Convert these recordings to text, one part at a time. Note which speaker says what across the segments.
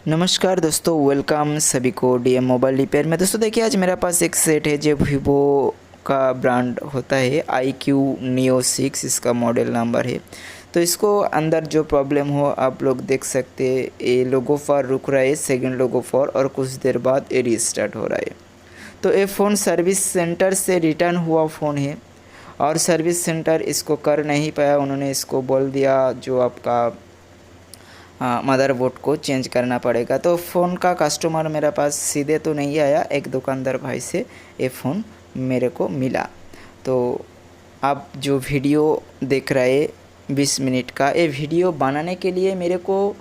Speaker 1: नमस्कार दोस्तों, वेलकम सभी को डीएम मोबाइल रिपेयर में। दोस्तों देखिए, आज मेरे पास एक सेट है जो वीवो का ब्रांड होता है iQ Neo 6, इसका मॉडल नंबर है। तो इसको अंदर जो प्रॉब्लम हो आप लोग देख सकते हैं। ये लोगो पर रुक रहा है, सेकंड लोगो पर, और कुछ देर बाद ये रीस्टार्ट हो रहा है। तो ये फ़ोन सर्विस सेंटर से रिटर्न हुआ फ़ोन है और सर्विस सेंटर इसको कर नहीं पाया। उन्होंने इसको बोल दिया जो आपका मदरबोर्ड को चेंज करना पड़ेगा। तो फ़ोन का कस्टमर मेरे पास सीधे तो नहीं आया, एक दुकानदार भाई से ये फ़ोन मेरे को मिला। तो आप जो वीडियो देख रहे 20 मिनट का, ये वीडियो बनाने के लिए मेरे को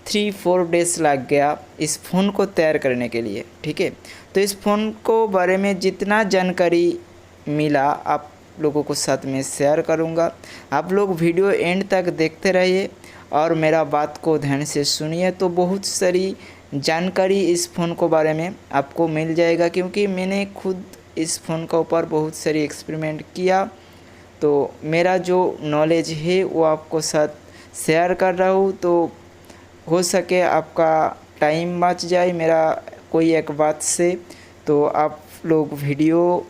Speaker 1: 3-4 डेज़ लग गया इस फ़ोन को तैयार करने के लिए, ठीक है। तो इस फ़ोन को बारे में जितना जानकारी मिला आप लोगों को साथ में शेयर करूँगा। आप लोग वीडियो एंड तक देखते रहिए और मेरा बात को ध्यान से सुनिए, तो बहुत सारी जानकारी इस फ़ोन को बारे में आपको मिल जाएगा, क्योंकि मैंने खुद इस फ़ोन के ऊपर बहुत सारी एक्सपेरिमेंट किया। तो मेरा जो नॉलेज है वो आपको साथ शेयर कर रहा हूँ। तो हो सके आपका टाइम बच जाए मेरा कोई एक बात से। तो आप लोग वीडियो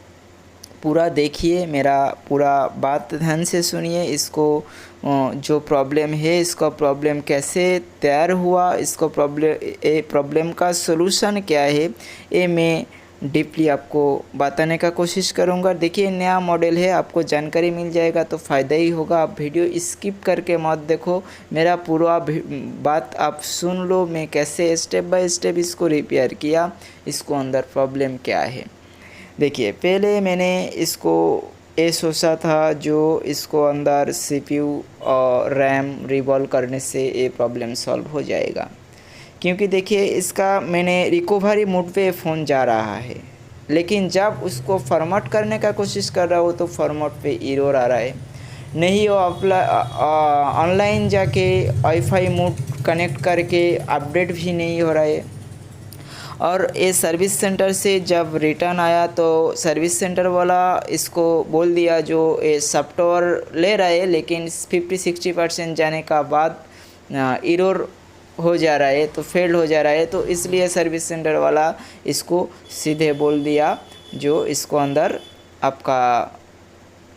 Speaker 1: पूरा देखिए, मेरा पूरा बात ध्यान से सुनिए। इसको जो प्रॉब्लम है, इसका प्रॉब्लम कैसे तैयार हुआ, इसको प्रॉब्लम का सलूशन क्या है, ये मैं डीपली आपको बताने का कोशिश करूँगा। देखिए, नया मॉडल है, आपको जानकारी मिल जाएगा तो फ़ायदा ही होगा। आप वीडियो स्किप करके मत देखो, मेरा पूरा बात आप सुन लो, मैं कैसे स्टेप बाय स्टेप इसको रिपेयर किया, इसको अंदर प्रॉब्लम क्या है। देखिए, पहले मैंने इसको ये सोचा था जो इसको अंदर CPU और रैम रिवॉल्व करने से ये प्रॉब्लम सॉल्व हो जाएगा, क्योंकि देखिए इसका मैंने रिकवरी मोड पे फ़ोन जा रहा है, लेकिन जब उसको फॉर्मेट करने का कोशिश कर रहा हूँ तो फॉर्मेट पे एरर आ रहा है। नहीं वो ऑनलाइन जाके वाईफाई मोड कनेक्ट करके अपडेट भी नहीं हो रहा है। और ये सर्विस सेंटर से जब रिटर्न आया तो सर्विस सेंटर वाला इसको बोल दिया जो ये सॉफ्टवेयर ले रहा है, लेकिन 50-60% जाने का बाद एरर हो जा रहा है, तो फेल हो जा रहा है। तो इसलिए सर्विस सेंटर वाला इसको सीधे बोल दिया जो इसको अंदर आपका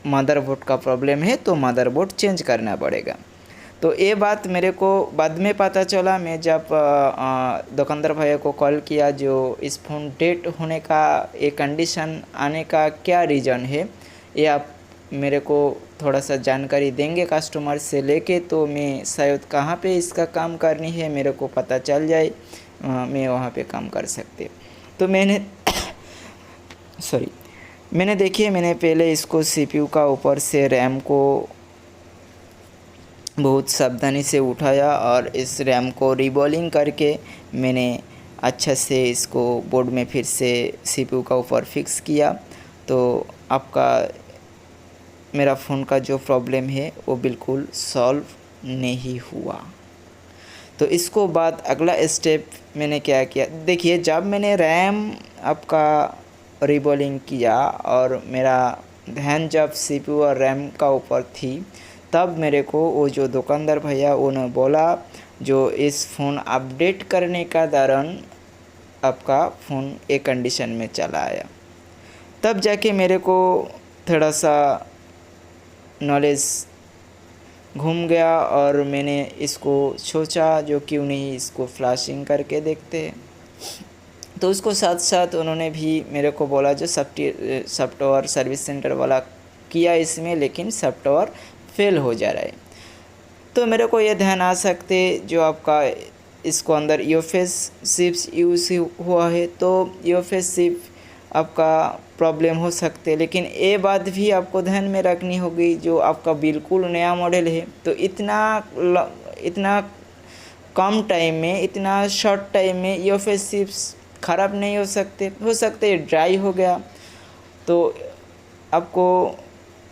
Speaker 1: मदरबोर्ड का प्रॉब्लम है, तो मदरबोर्ड चेंज करना पड़ेगा। तो ये बात मेरे को बाद में पता चला। मैं जब दुकानदार भैया को कॉल किया जो इस फ़ोन डेट होने का, ये कंडीशन आने का क्या रीज़न है, ये आप मेरे को थोड़ा सा जानकारी देंगे कस्टमर से लेके, तो मैं शायद कहाँ पे इसका काम करनी है मेरे को पता चल जाए, मैं वहाँ पे काम कर सकते। तो मैंने देखिए, मैंने पहले इसको CPU का ऊपर से रैम को बहुत सावधानी से उठाया और इस रैम को रीबॉलिंग करके मैंने अच्छा से इसको बोर्ड में फिर से CPU का ऊपर फिक्स किया। तो आपका मेरा फ़ोन का जो प्रॉब्लम है वो बिल्कुल सॉल्व नहीं हुआ। तो इसको बाद अगला स्टेप मैंने क्या किया, देखिए जब मैंने रैम आपका रीबॉलिंग किया और मेरा ध्यान जब CPU और रैम का ऊपर थी, तब मेरे को वो जो दुकानदार भैया उन्होंने बोला जो इस फ़ोन अपडेट करने का दौरान आपका फ़ोन एक कंडीशन में चला आया। तब जाके मेरे को थोड़ा सा नॉलेज घूम गया और मैंने इसको सोचा जो क्यों नहीं इसको फ्लैशिंग करके देखते। तो उसको साथ साथ उन्होंने भी मेरे को बोला जो सॉफ्टवेयर सर्विस सेंटर वाला किया इसमें, लेकिन सॉफ्टवेयर फेल हो जा रहा है। तो मेरे को ये ध्यान आ सकते जो आपका इसको अंदर UFS चिप्स यूज़ हुआ है, तो UFS चिप आपका प्रॉब्लम हो सकते हैं। लेकिन ये बात भी आपको ध्यान में रखनी होगी जो आपका बिल्कुल नया मॉडल है, तो इतना कम टाइम में, इतना शॉर्ट टाइम में UFS चिप्स ख़राब नहीं हो सकते ड्राई हो गया। तो आपको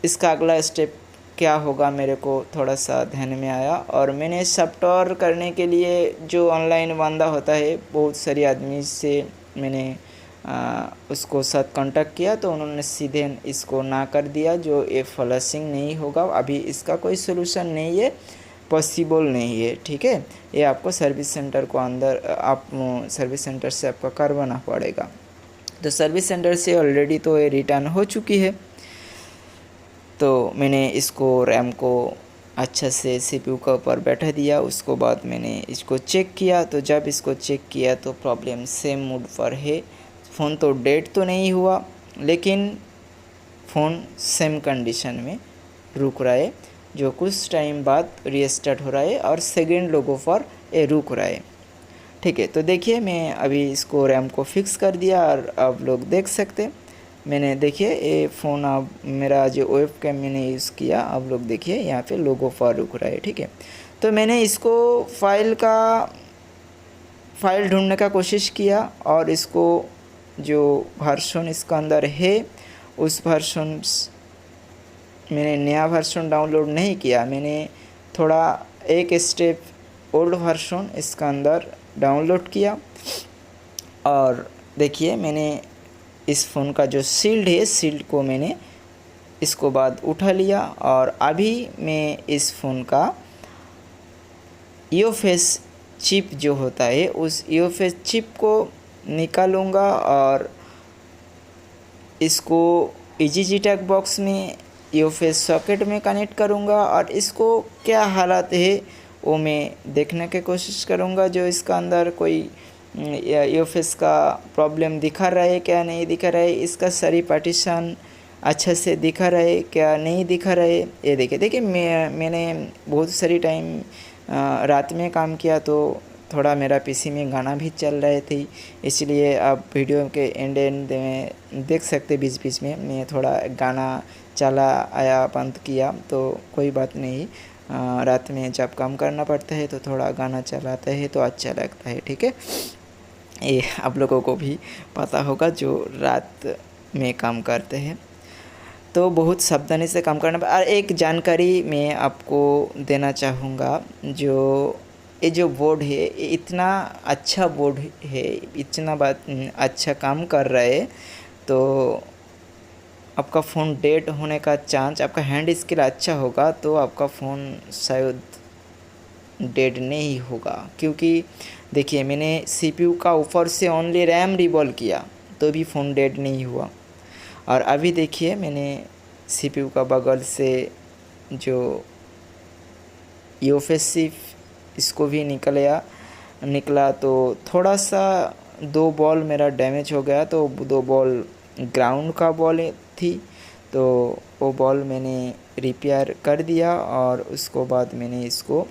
Speaker 1: इसका अगला स्टेप क्या होगा मेरे को थोड़ा सा ध्यान में आया, और मैंने सॉफ्टवेयर करने के लिए जो ऑनलाइन बंदा होता है, बहुत सारी आदमी से मैंने उसको साथ कांटेक्ट किया, तो उन्होंने सीधे इसको ना कर दिया जो ये फ्लैशिंग नहीं होगा, अभी इसका कोई सोल्यूशन नहीं है, पॉसिबल नहीं है, ठीक है। ये आपको सर्विस सेंटर को अंदर आप सर्विस सेंटर से आपका करवाना पड़ेगा। तो सर्विस सेंटर से ऑलरेडी तो ये रिटर्न हो चुकी है। तो मैंने इसको रैम को अच्छा से CPU के ऊपर बैठा दिया। उसको बाद मैंने इसको चेक किया, तो जब इसको चेक किया तो प्रॉब्लम सेम मोड पर है। फ़ोन तो डेड तो नहीं हुआ, लेकिन फ़ोन सेम कंडीशन में रुक रहा है, जो कुछ टाइम बाद रीस्टार्ट हो रहा है और सेकेंड लोगों पर ये रुक रहा है, ठीक है। तो देखिए मैं अभी इसको रैम को फिक्स कर दिया और आप लोग देख सकते हैं। मैंने देखिए ये फ़ोन अब मेरा जो वेब कैम मैंने यूज़ किया, आप लोग देखिए यहाँ पे लोगो पर रुक रहा है, ठीक है। तो मैंने इसको फाइल ढूंढने का कोशिश किया और इसको जो वर्जन इसका अंदर है उस वर्जन मैंने नया वर्जन डाउनलोड नहीं किया। मैंने थोड़ा एक स्टेप ओल्ड वर्जन इसका अंदर डाउनलोड किया और देखिए मैंने इस फ़ोन का जो सील्ड है, सील्ड को मैंने इसको बाद उठा लिया और अभी मैं इस फ़ोन का ईओफेस चिप जो होता है उस ईओफेस चिप को निकालूंगा और इसको EGG-टैग बॉक्स में ईओफेस सॉकेट में कनेक्ट करूंगा और इसको क्या हालत है वो मैं देखने की कोशिश करूंगा। जो इसका अंदर कोई ईओफेस का प्रॉब्लम दिखा रहा है क्या नहीं दिखा रहा है, इसका सारी पार्टीशन अच्छा से दिखा रहा है क्या नहीं दिखा रहा है, ये देखिए मैंने बहुत सारी टाइम रात में काम किया तो थोड़ा मेरा PC में गाना भी चल रहे थे, इसलिए आप वीडियो के एंड में देख सकते बीच बीच में मैं थोड़ा गाना चला आया बंद किया, तो कोई बात नहीं। रात में जब काम करना पड़ता है तो थोड़ा गाना चलाता है तो अच्छा लगता है, ठीक है। ये आप लोगों को भी पता होगा जो रात में काम करते हैं, तो बहुत सावधानी से काम करना। और एक जानकारी मैं आपको देना चाहूँगा, ये जो बोर्ड है ये इतना अच्छा बोर्ड है, इतना अच्छा काम कर रहा है, तो आपका फ़ोन डेड होने का चांस, आपका हैंड स्किल अच्छा होगा तो आपका फ़ोन शायद डेड नहीं होगा। क्योंकि देखिए मैंने CPU का ऊपर से ओनली रैम रिवॉल्व किया तो भी फ़ोन डेड नहीं हुआ। और अभी देखिए मैंने CPU का बगल से जो ईओफेस इसको भी निकला तो थोड़ा सा 2 बॉल मेरा डैमेज हो गया, तो 2 बॉल ग्राउंड का बॉल थी, तो वो बॉल मैंने रिपेयर कर दिया और उसको बाद मैंने इसको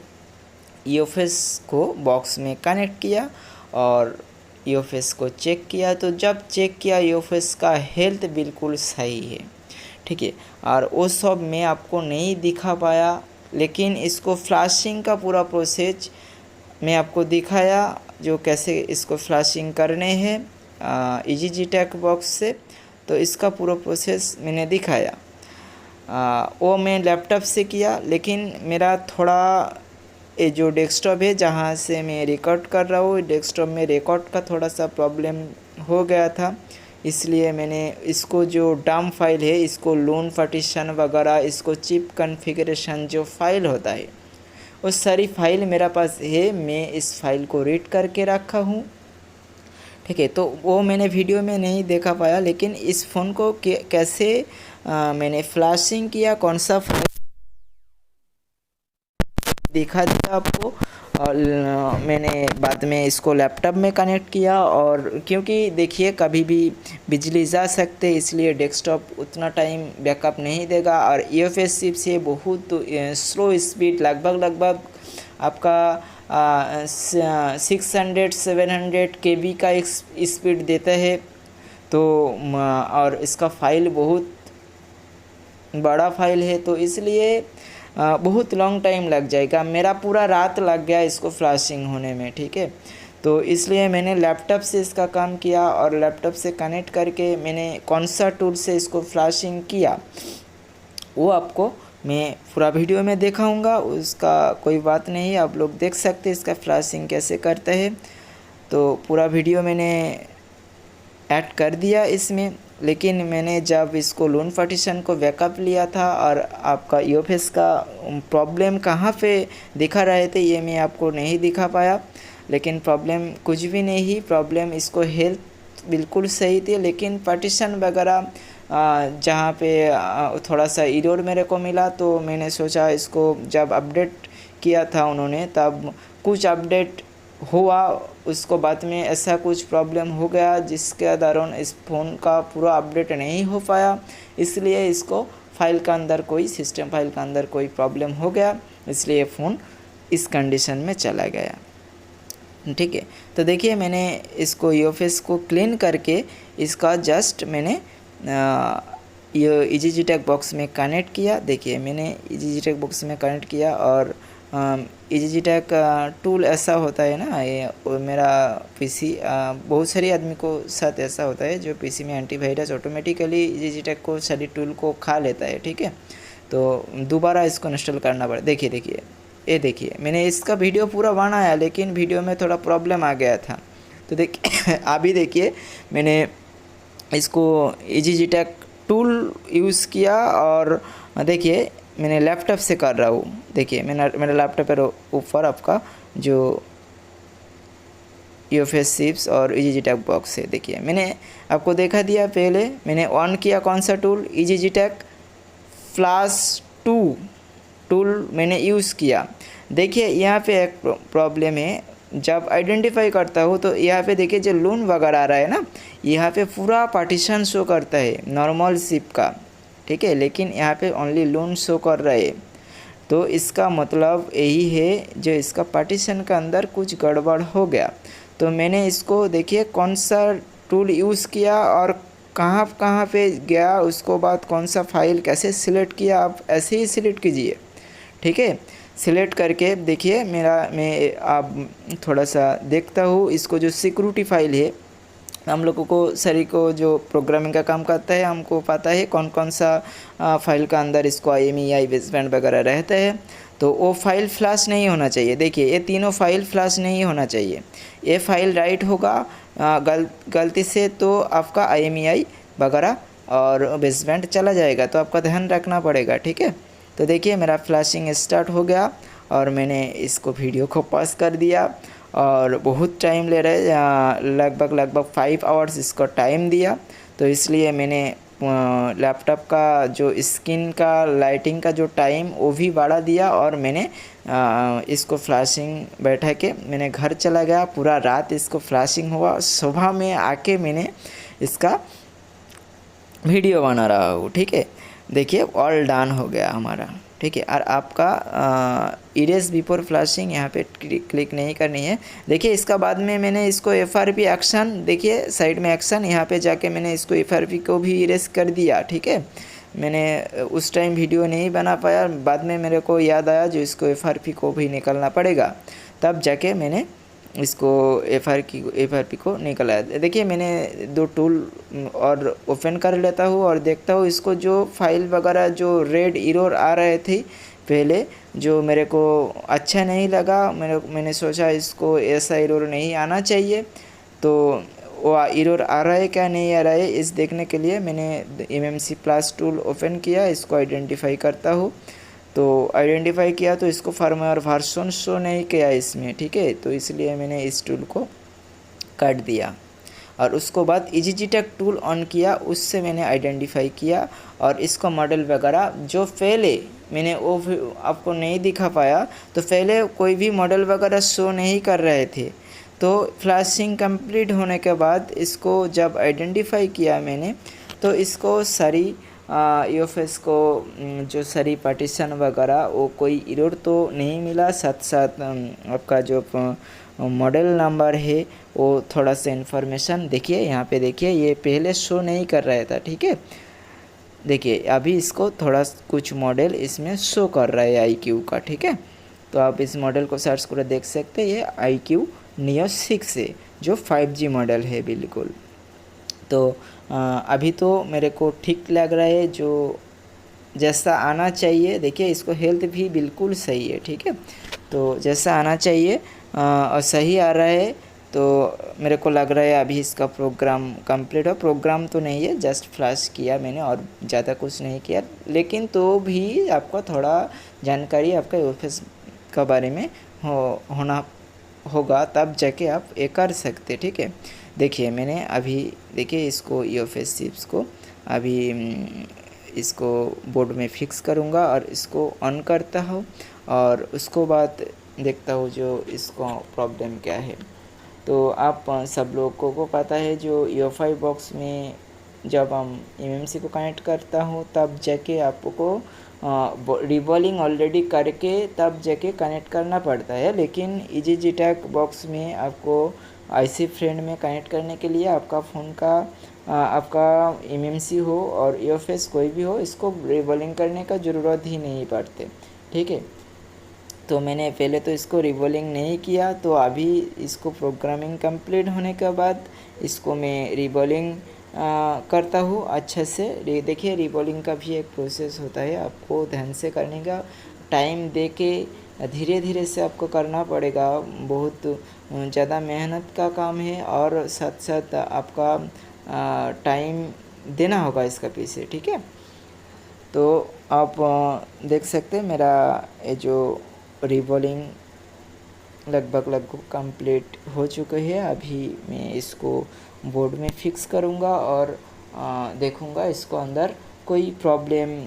Speaker 1: ईओफेस को बॉक्स में कनेक्ट किया और ईओफेस को चेक किया। तो जब चेक किया ईओफेस का हेल्थ बिल्कुल सही है, ठीक है। और वो सब मैं आपको नहीं दिखा पाया, लेकिन इसको फ्लैशिंग का पूरा प्रोसेस मैं आपको दिखाया, जो कैसे इसको फ्लैशिंग करने हैं EGG-टैग बॉक्स से, तो इसका पूरा प्रोसेस मैंने दिखाया। वो मैं लैपटॉप से किया, लेकिन मेरा थोड़ा ये जो डेस्कटॉप है जहाँ से मैं रिकॉर्ड कर रहा हूँ, डेस्कटॉप में रिकॉर्ड का थोड़ा सा प्रॉब्लम हो गया था, इसलिए मैंने इसको जो डम फाइल है इसको लोन पार्टीशन वगैरह, इसको चिप कॉन्फ़िगरेशन जो फाइल होता है वो सारी फाइल मेरा पास है, मैं इस फाइल को रीड करके रखा हूँ, ठीक है। तो वो मैंने वीडियो में नहीं देखा पाया, लेकिन इस फ़ोन को कैसे मैंने फ्लैशिंग किया, कौन सा फाइल दिखा दिया आपको। और मैंने बाद में इसको लैपटॉप में कनेक्ट किया, और क्योंकि देखिए कभी भी बिजली जा सकते, इसलिए डेस्कटॉप उतना टाइम बैकअप नहीं देगा। और ईओएस चिप से बहुत स्लो स्पीड, लगभग आपका 600-700 KB का एक स्पीड देता है। तो और इसका फाइल बहुत बड़ा फाइल है, तो इसलिए बहुत लॉन्ग टाइम लग जाएगा। मेरा पूरा रात लग गया इसको फ्लैशिंग होने में, ठीक है। तो इसलिए मैंने लैपटॉप से इसका काम किया, और लैपटॉप से कनेक्ट करके मैंने कौन सा टूल से इसको फ्लैशिंग किया वो आपको मैं पूरा वीडियो में दिखाऊंगा, उसका कोई बात नहीं, आप लोग देख सकते हैं इसका फ्लैशिंग कैसे करते हैं। तो पूरा वीडियो मैंने ऐड कर दिया इसमें। लेकिन मैंने जब इसको लोन पार्टीशन को बैकअप लिया था और आपका यूएफएस का प्रॉब्लम कहाँ पे दिखा रहे थे ये मैं आपको नहीं दिखा पाया। लेकिन प्रॉब्लम कुछ भी नहीं, प्रॉब्लम इसको हेल्थ बिल्कुल सही थी, लेकिन पार्टीशन वगैरह जहाँ पे थोड़ा सा एरर मेरे को मिला, तो मैंने सोचा इसको जब अपडेट किया था उन्होंने तब कुछ अपडेट हुआ, उसको बाद में ऐसा कुछ प्रॉब्लम हो गया जिसके दौरान इस फ़ोन का पूरा अपडेट नहीं हो पाया। इसलिए इसको फाइल का अंदर कोई सिस्टम फाइल का अंदर कोई प्रॉब्लम हो गया, इसलिए फ़ोन इस कंडीशन में चला गया। ठीक है, तो देखिए मैंने इसको यूएफएस को क्लीन करके इसका जस्ट मैंने ये EasyJetag बॉक्स में कनेक्ट किया। देखिए मैंने EasyJetag बॉक्स में कनेक्ट किया और EasyJetag टूल ऐसा होता है ना, ये मेरा पीसी बहुत सारे आदमी को साथ ऐसा होता है जो पीसी में एंटीवायरस ऑटोमेटिकली EasyJetag को सारी टूल को खा लेता है। ठीक है, तो दोबारा इसको इंस्टॉल करना पड़ा। देखिए ये देखिए मैंने इसका वीडियो पूरा बनाया, लेकिन वीडियो में थोड़ा प्रॉब्लम आ गया था। तो देखिए अभी देखिए मैंने इसको EasyJetag टूल यूज़ किया और देखिए मैंने लैपटॉप से कर रहा हूँ। देखिए मेरा लैपटॉप पर ऊपर आपका जो यूएफएस चिप्स और EasyJetag बॉक्स है। देखिए मैंने आपको देखा दिया, पहले मैंने ऑन किया कौन सा टूल, EasyJetag Flash 2 टूल मैंने यूज़ किया। देखिए यहाँ पे एक प्रॉब्लम है, जब आइडेंटिफाई करता हूँ तो यहाँ पे देखिए जो लोन वगैरह आ रहा है ना, यहाँ पे पूरा पार्टीशन शो करता है नॉर्मल सिप का। ठीक है, लेकिन यहाँ पे ओनली लोन शो कर रहा है, तो इसका मतलब यही है जो इसका पार्टीशन का अंदर कुछ गड़बड़ हो गया। तो मैंने इसको देखिए कौन सा टूल यूज़ किया और कहाँ कहाँ पे गया, उसको बाद कौन सा फाइल कैसे सिलेक्ट किया, आप ऐसे ही सिलेक्ट कीजिए। ठीक है, सिलेक्ट करके देखिए मैं आप थोड़ा सा देखता हूँ इसको जो सिक्योरिटी फाइल है, हम लोगों को सभी को जो प्रोग्रामिंग का काम करता है हमको पता है कौन कौन सा फाइल का अंदर इसको IMEI बेसबैंड वगैरह रहता है। तो वो फाइल फ्लैश नहीं होना चाहिए। देखिए ये तीनों फाइल फ्लैश नहीं होना चाहिए। ये फाइल राइट होगा गलती से तो आपका IMEI वगैरह और बेसबैंड चला जाएगा, तो आपका ध्यान रखना पड़ेगा। ठीक है, तो देखिए मेरा फ्लैशिंग स्टार्ट हो गया और मैंने इसको वीडियो को पॉज कर दिया और बहुत टाइम ले रहे, लगभग 5 आवर्स इसको टाइम दिया। तो इसलिए मैंने लैपटॉप का जो स्क्रीन का लाइटिंग का जो टाइम वो भी बढ़ा दिया और मैंने इसको फ्लैशिंग बैठा के मैंने घर चला गया। पूरा रात इसको फ्लैशिंग हुआ, सुबह में आके मैंने इसका वीडियो बना रहा हूँ। ठीक है, देखिए ऑल डन हो गया हमारा। ठीक है, और आपका इरेज बिफोर फ्लैशिंग यहाँ पे क्लिक नहीं करनी है। देखिए इसका बाद में मैंने इसको FRP एक्शन, देखिए साइड में एक्शन, यहाँ पे जाके मैंने इसको FRP को भी इरेज कर दिया। ठीक है, मैंने उस टाइम वीडियो नहीं बना पाया, बाद में मेरे को याद आया जो इसको FRP को भी निकलना पड़ेगा, तब जाके मैंने इसको FRP को निकला। देखिए मैंने 2 टूल और ओपन कर लेता हूँ और देखता हूँ इसको जो फाइल वगैरह जो रेड एरर आ रहे थे पहले, जो मेरे को अच्छा नहीं लगा। मैंने सोचा इसको ऐसा एरर नहीं आना चाहिए, तो वो एरर आ रहा है क्या नहीं आ रहा है इस देखने के लिए मैंने MMC+ टूल ओपन किया। इसको आइडेंटिफाई करता हूँ, तो आइडेंटिफाई किया तो इसको फर्मवेयर वर्जन शो नहीं किया इसमें। ठीक है, तो इसलिए मैंने इस टूल को काट दिया और उसको बाद EasyJetag टूल ऑन किया, उससे मैंने आइडेंटिफाई किया और इसको मॉडल वगैरह जो पहले मैंने वो आपको नहीं दिखा पाया, तो पहले कोई भी मॉडल वगैरह शो नहीं कर रहे थे। तो फ्लैशिंग कंप्लीट होने के बाद इसको जब आइडेंटिफाई किया मैंने, तो इसको सारी यूएफएस को जो सारी पार्टीशन वगैरह वो कोई एरर तो नहीं मिला। साथ साथ आपका जो मॉडल नंबर है वो थोड़ा सा इन्फॉर्मेशन देखिए यहाँ पे, देखिए ये पहले शो नहीं कर रहा था। ठीक है, देखिए अभी इसको थोड़ा कुछ मॉडल इसमें शो कर रहा है iQOO का। ठीक है, तो आप इस मॉडल को सर्च कर देख सकते हैं, ये iQOO Neo 6 है जो 5G मॉडल है बिल्कुल। तो अभी तो मेरे को ठीक लग रहा है जो जैसा आना चाहिए। देखिए इसको हेल्थ भी बिल्कुल सही है। ठीक है, तो जैसा आना चाहिए और सही आ रहा है। तो मेरे को लग रहा है अभी इसका प्रोग्राम कंप्लीट हो। प्रोग्राम तो नहीं है, जस्ट फ्लैश किया मैंने और ज़्यादा कुछ नहीं किया, लेकिन तो भी आपको थोड़ा जानकारी आपका यूएफएस का बारे में होना होगा, तब जाके आप ये कर सकते। ठीक है, देखिए मैंने अभी देखिए इसको यूएफएस चिप्स को अभी इसको बोर्ड में फिक्स करूँगा और इसको ऑन करता हूँ और उसको बाद देखता हूँ जो इसको प्रॉब्लम क्या है। तो आप सब लोगों को पता है जो यूएफआई बॉक्स में जब हम एमएमसी को कनेक्ट करता हूँ तब जाके आपको रिबॉलिंग ऑलरेडी करके तब जाके कनेक्ट करना पड़ता है, लेकिन EasyJetAC बॉक्स में आपको आईसी फ्रेंड में कनेक्ट करने के लिए आपका फ़ोन का आपका एमएमसी हो और यूएफएस कोई भी हो, इसको रिबॉलिंग करने का ज़रूरत ही नहीं पड़ते। ठीक है, तो मैंने पहले तो इसको रिबॉलिंग नहीं किया, तो अभी इसको प्रोग्रामिंग कंप्लीट होने के बाद इसको मैं रिबॉलिंग करता हूँ अच्छे से। देखिए रिबॉलिंग का भी एक प्रोसेस होता है, आपको ध्यान से करने का, टाइम दे के धीरे धीरे से आपको करना पड़ेगा। बहुत ज़्यादा मेहनत का काम है और साथ साथ आपका टाइम देना होगा इसका पीछे। ठीक है, तो आप देख सकते हैं मेरा ये जो रिबॉलिंग लगभग कंप्लीट हो चुके हैं। अभी मैं इसको बोर्ड में फिक्स करूँगा और देखूँगा इसको अंदर कोई प्रॉब्लम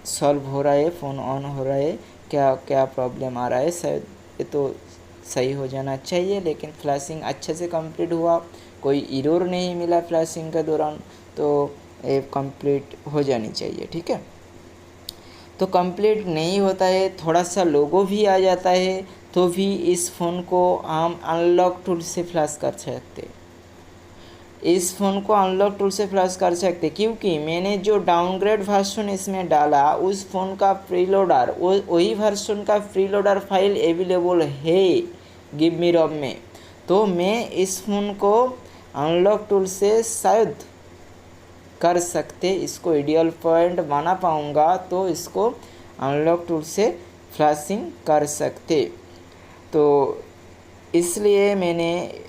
Speaker 1: सॉल्व हो रहा है, फ़ोन ऑन हो रहा है, क्या क्या प्रॉब्लम आ रहा है। शायद ये तो सही हो जाना चाहिए, लेकिन फ्लैशिंग अच्छे से कंप्लीट हुआ, कोई एरर नहीं मिला फ्लैशिंग के दौरान, तो ये कंप्लीट हो जानी चाहिए। ठीक है, तो कंप्लीट नहीं होता है, थोड़ा सा लोगो भी आ जाता है, तो भी इस फ़ोन को हम अनलॉक टूल से फ्लैश कर सकते। इस फ़ोन को अनलॉक टूल से फ्लैश कर सकते क्योंकि मैंने जो डाउनग्रेड वर्जन इसमें डाला उस फ़ोन का प्रीलोडर वही वर्जन का प्रीलोडर फाइल अवेलेबल है गिव मी रॉम में। तो मैं इस फ़ोन को अनलॉक टूल से शायद कर सकते, इसको आइडियल पॉइंट बना पाऊँगा तो इसको अनलॉक टूल से फ्लैशिंग कर सकते। तो इसलिए मैंने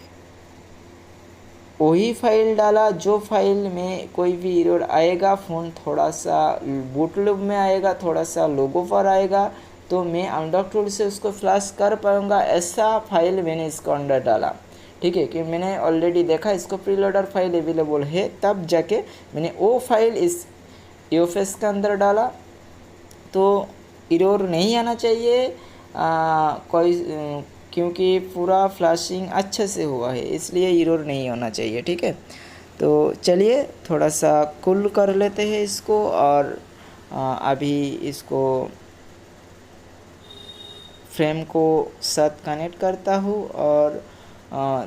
Speaker 1: वही फाइल डाला जो फाइल में कोई भी एरर आएगा, फ़ोन थोड़ा सा बूट लूप में आएगा, थोड़ा सा लोगो पर आएगा, तो मैं अनलॉक टूल से उसको फ्लैश कर पाऊँगा, ऐसा फाइल मैंने इसको अंदर डाला। ठीक है, कि मैंने ऑलरेडी देखा इसको प्रीलोडर फाइल अवेलेबल है, तब जाके मैंने वो फाइल इस यूएफएस के अंदर डाला, तो एरर नहीं आना चाहिए क्योंकि पूरा फ्लैशिंग अच्छे से हुआ है, इसलिए एरर नहीं होना चाहिए। ठीक है, तो चलिए थोड़ा सा कूल कर लेते हैं इसको और अभी इसको फ्रेम को साथ कनेक्ट करता हूँ और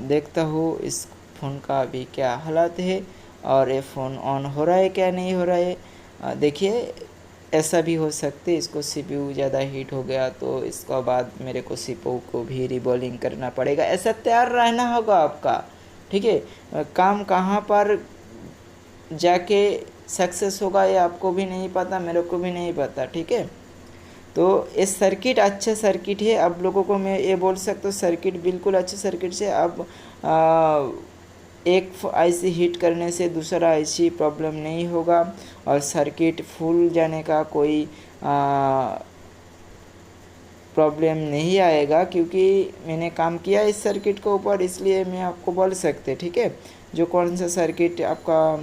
Speaker 1: देखता हूँ इस फ़ोन का अभी क्या हालत है और ये फ़ोन ऑन हो रहा है क्या नहीं हो रहा है। देखिए ऐसा भी हो सकते, इसको CPU ज़्यादा हीट हो गया तो इसका बाद मेरे को CPU को भी रिबॉलिंग करना पड़ेगा, ऐसा तैयार रहना होगा आपका। ठीक है, काम कहाँ पर जाके सक्सेस होगा ये आपको भी नहीं पता, मेरे को भी नहीं पता। ठीक है, तो ये सर्किट अच्छा सर्किट है, अब लोगों को मैं ये बोल सकता हूँ सर्किट बिल्कुल अच्छे सर्किट से। अब एक आईसी हीट करने से दूसरा आईसी प्रॉब्लम नहीं होगा और सर्किट फूल जाने का कोई प्रॉब्लम नहीं आएगा, क्योंकि मैंने काम किया इस सर्किट के ऊपर, इसलिए मैं आपको बोल सकते। ठीक है, जो कौन सा सर्किट आपका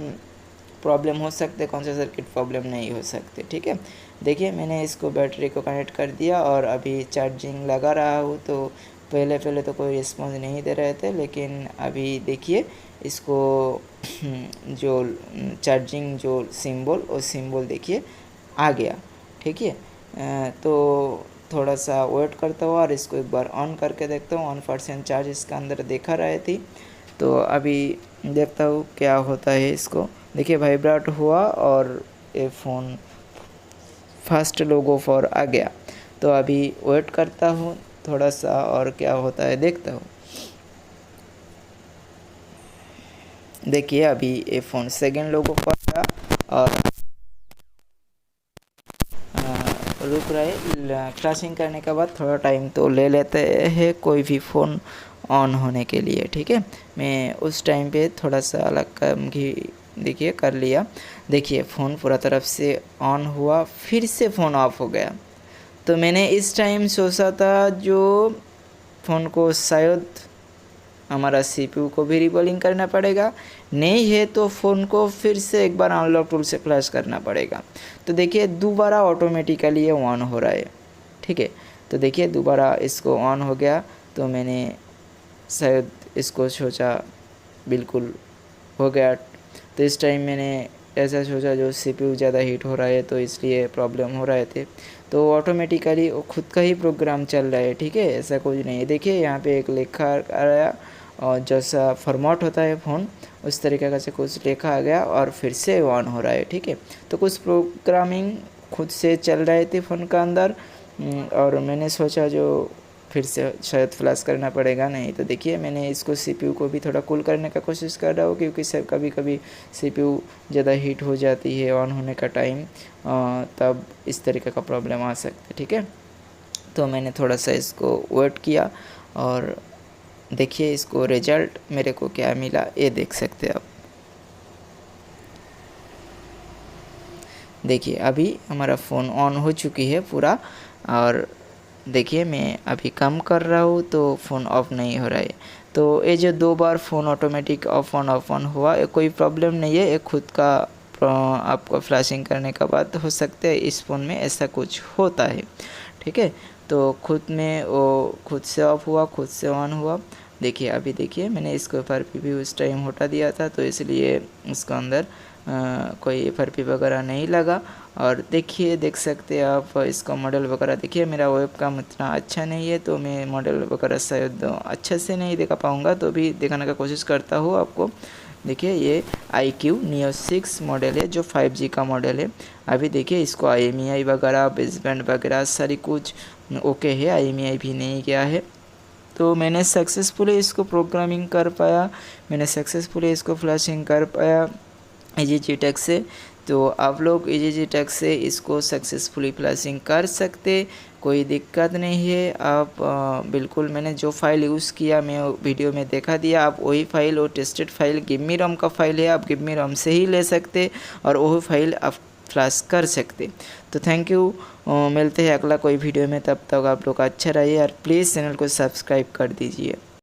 Speaker 1: प्रॉब्लम हो सकते, कौन सा सर्किट प्रॉब्लम नहीं हो सकते। ठीक है, देखिए मैंने इसको बैटरी को कनेक्ट कर दिया और अभी चार्जिंग लगा रहा हूँ, तो पहले तो कोई रिस्पॉन्स नहीं दे रहे थे, लेकिन अभी देखिए इसको जो चार्जिंग जो सिंबल वो सिंबल देखिए आ गया। ठीक है, तो थोड़ा सा वेट करता हूँ और इसको एक बार ऑन करके देखता हूँ। 1% चार्ज इसके अंदर देखा रही थी, तो अभी देखता हूँ क्या होता है। इसको देखिए वाइब्रेट हुआ और ये फ़ोन फर्स्ट लोगो फॉर आ गया। तो अभी वेट करता हूँ थोड़ा सा और क्या होता है देखता हूँ। देखिए अभी ये फ़ोन सेकंड लोगो पर आया और रुक रहा है। फ्लैशिंग करने के बाद थोड़ा टाइम तो ले लेते हैं, कोई भी फ़ोन ऑन होने के लिए। ठीक है, मैं उस टाइम पे थोड़ा सा अलग काम की देखिए कर लिया। देखिए फ़ोन पूरा तरफ से ऑन हुआ, फिर से फ़ोन ऑफ हो गया। तो मैंने इस टाइम सोचा था जो फ़ोन को शायद हमारा CPU को भी रिबोलिंग करना पड़ेगा, नहीं है तो फ़ोन को फिर से एक बार अनलॉक टूल से फ्लैश करना पड़ेगा। तो देखिए दोबारा ऑटोमेटिकली ये ऑन हो रहा है। ठीक है, तो देखिए दोबारा इसको ऑन हो गया। तो मैंने शायद इसको सोचा बिल्कुल हो गया। तो इस टाइम मैंने ऐसा सोचा जो CPU ज़्यादा हीट हो रहा है तो इसलिए प्रॉब्लम हो रहे थे। तो ऑटोमेटिकली वो खुद का ही प्रोग्राम चल रहा है। ठीक है, ऐसा कुछ नहीं है। देखिए यहाँ पे एक लिखा आ गया और जैसा फॉर्मेट होता है फ़ोन उस तरीके का से कुछ लिखा आ गया और फिर से ऑन हो रहा है। ठीक है, तो कुछ प्रोग्रामिंग खुद से चल रहे थे फ़ोन का अंदर और मैंने सोचा जो फिर से शायद फ्लैश करना पड़ेगा। नहीं तो देखिए मैंने इसको CPU को भी थोड़ा कूल करने का कोशिश कर रहा हूँ, क्योंकि सब कभी कभी CPU ज़्यादा हीट हो जाती है ऑन होने का टाइम, तब इस तरीके का प्रॉब्लम आ सकता है। ठीक है, तो मैंने थोड़ा सा इसको वेट किया और देखिए इसको रिजल्ट मेरे को क्या मिला ये देख सकते हैं आप। देखिए अभी हमारा फ़ोन ऑन हो चुकी है पूरा, और देखिए मैं अभी कम कर रहा हूँ तो फ़ोन ऑफ नहीं हो रहा है। तो ये जो 2 बार फ़ोन ऑटोमेटिक ऑफ ऑन हुआ, ये कोई प्रॉब्लम नहीं है, ये खुद का आपको फ्लैशिंग करने का बाद हो सकता है इस फ़ोन में ऐसा कुछ होता है। ठीक है, तो खुद में वो खुद से ऑफ हुआ, खुद से ऑन हुआ। देखिए अभी देखिए मैंने इसको FRP भी उस टाइम हटा दिया था, तो इसलिए इसके अंदर कोई FRP वगैरह नहीं लगा। और देखिए देख सकते हैं आप इसका मॉडल वगैरह। देखिए मेरा वेबकैम इतना अच्छा नहीं है तो मैं मॉडल वगैरह शायद अच्छे से नहीं दिखा पाऊँगा, तो भी दिखाने का कोशिश करता हूँ आपको। देखिए ये iQOO Neo 6 मॉडल है जो 5G का मॉडल है। अभी देखिए इसको IMEI वगैरह बेसबैंड वगैरह सारी कुछ ओके है, IMEI भी नहीं गया है। तो मैंने सक्सेसफुली इसको प्रोग्रामिंग कर पाया, मैंने सक्सेसफुली इसको फ्लैशिंग कर पाया EasyJet से। तो आप लोग EasyJet से इसको सक्सेसफुली फ्लैशिंग कर सकते, कोई दिक्कत नहीं है। आप बिल्कुल मैंने जो फाइल यूज़ किया मैं वीडियो में दिखा दिया, आप वही फाइल वो टेस्टेड फाइल GiveMeROM का फाइल है, आप GiveMeROM से ही ले सकते और वही फाइल आप फ्लैश कर सकते। तो थैंक यू, मिलते हैं अगला कोई वीडियो में, तब तक आप लोग अच्छा रहिए और प्लीज़ चैनल को सब्सक्राइब कर दीजिए।